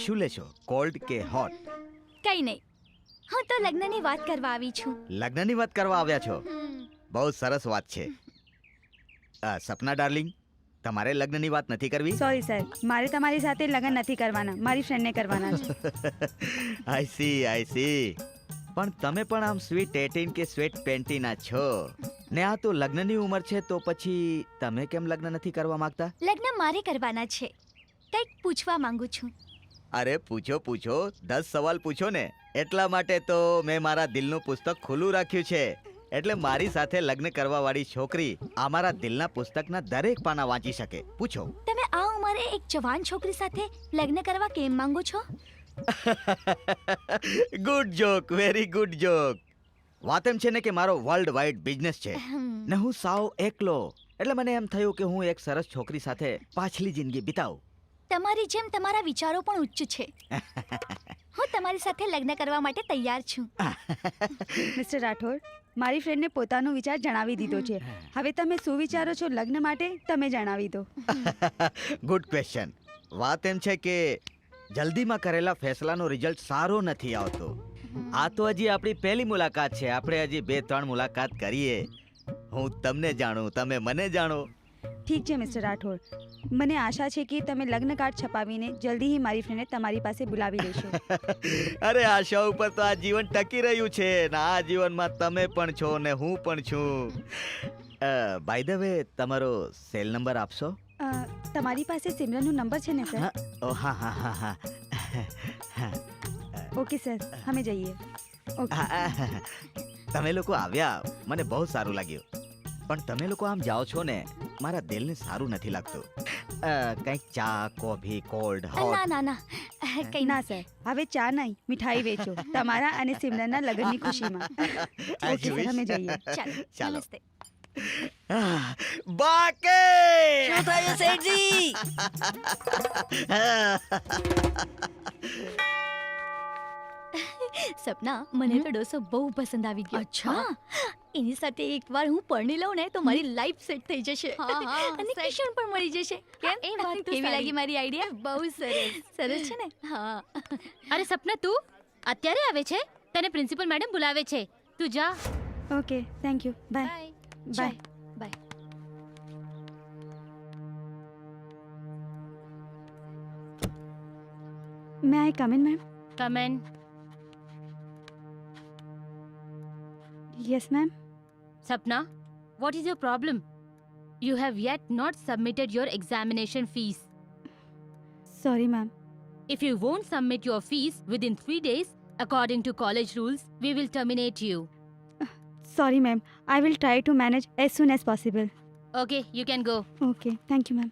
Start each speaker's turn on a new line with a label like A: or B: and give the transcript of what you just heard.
A: શું લેશો, કોલ્ડ કે હોટ?
B: કઈ નહીં, હું તો લગ્નની વાત કરવા આવી છું.
A: લગ્નની વાત કરવા આવ્યા છો? બહુ સરસ વાત છે. સપના ડાર્લિંગ, તમારે લગ્નની વાત નથી કરવી?
C: સોરી સર, મારે તમારી સાથે લગ્ન નથી કરવાના, મારી ફ્રેન્ડને કરવાના છે.
A: I C. પણ તમે પણ આમ સ્વીટ 18 કે સ્વીટ 20 ના છો ને. આ તો લગ્નની ઉંમર છે, તો પછી તમે કેમ લગ્ન નથી કરવા માંગતા?
B: લગ્ન મારે કરવાના છે, કંઈક પૂછવા માંગુ છું.
A: અરે પૂછો 10 સવાલ પૂછો ને. એટલા માટે તો મેં મારા દિલનું પુસ્તક ખુલ્લું રાખ્યું છે. એટલે મારી સાથે લગ્ન કરવા વાળી છોકરી અમારા દિલના પુસ્તકના દરેક પાના વાંચી શકે. પૂછો.
B: તમે આ ઉંમરે એક જવાન છોકરી સાથે લગ્ન કરવા કેમ માંગો છો?
A: Good joke, very good joke. વાત એમ છે ને કે મારો વર્લ્ડ વાઇડ બિઝનેસ છે ને હું સાવ એકલો. એટલે મને એમ થયું કે હું એક સરસ છોકરી સાથે પાછલી જિંદગી બિતાવું.
B: તમારી જેમ તમારા વિચારો પણ ઉચ્ચ છે. હું તમારી સાથે લગ્ન કરવા માટે તૈયાર છું.
C: મિસ્ટર રાઠોડ, મારી ફ્રેન્ડને પોતાનો વિચાર જણાવી દીધો છે. હવે તમે શું વિચારો છો લગ્ન માટે, તમે જણાવી દો.
A: Good question. વાત એમ છે કે જલ્દીમાં કરેલા ફેસલાનો રિઝલ્ટ સારો નથી આવતો. આ તો હજી આપણી પહેલી મુલાકાત છે. આપણે હજી 2-3 મુલાકાત કરીએ. હું તમને જાણું, તમે મને જાણો.
C: ઠીક છે મિસ્ટર રાઠોડ, મને આશા છે કે તમે લગ્ન કાર્ડ છપાવીને જલ્દી જ મારી ફ્રેન્ડને તમારી પાસે બોલાવી લેશો.
A: અરે આશા ઉપર તો આ જીવન ટકી રહ્યું છે ને. આ જીવનમાં તમે પણ છો ને હું પણ છું. બાય ધ વે, તમારો સેલ નંબર આપશો?
C: તમારી પાસે સિમરનનો નંબર છે ને સર?
A: હા.
C: ઓકે સર, અમે જઈએ. ઓકે.
A: તમે લોકો આવ્યા મને બહુ સારું લાગ્યું. પણ તમે લોકો આમ જાઓ છો ને, મારા દિલને સારું નથી લાગતું. કંઈક ચા, કોફી, કોલ્ડ, હોટ?
B: ના કઈ
C: ના સર, હવે ચા નહીં, મીઠાઈ વેચો તમારા અને સિમરનના લગ્નની ખુશીમાં. ઓકે સર, અમે જઈએ.
A: ચાલો.
B: નમસ્તે.
A: બાકે
D: શું થયું શેઠજી?
B: સપના, મને તો ડોસો બહુ પસંદ આવી ગયો.
D: અચ્છા.
B: હા, એની સાથે એકવાર હું પરણી લઉં ને તો મારી લાઈફ સેટ થઈ જશે. અને કિશન પણ મળી જશે. કેમ?
D: એ વાત તો
B: કેવી
D: સારી.
B: લાગી મારી આઈડિયા? બહુ સરસ. સરસ છે ને? હા.
D: અરે સપના, તું અત્યારે આવે છે? તને પ્રિન્સિપલ મેડમ બોલાવે છે, તું જા.
C: Okay, thank you. Bye. Bye.
B: Bye.
C: May I come in ma'am?
D: Come in.
C: Yes ma'am.
D: Sapna, what is your problem? You have yet not submitted your examination fees.
C: Sorry ma'am.
D: If you won't submit your fees within 3 days, according to college rules, we will terminate you.
C: Sorry ma'am, I will try to manage as soon as possible.
D: Okay, you can go.
C: Okay, thank you ma'am.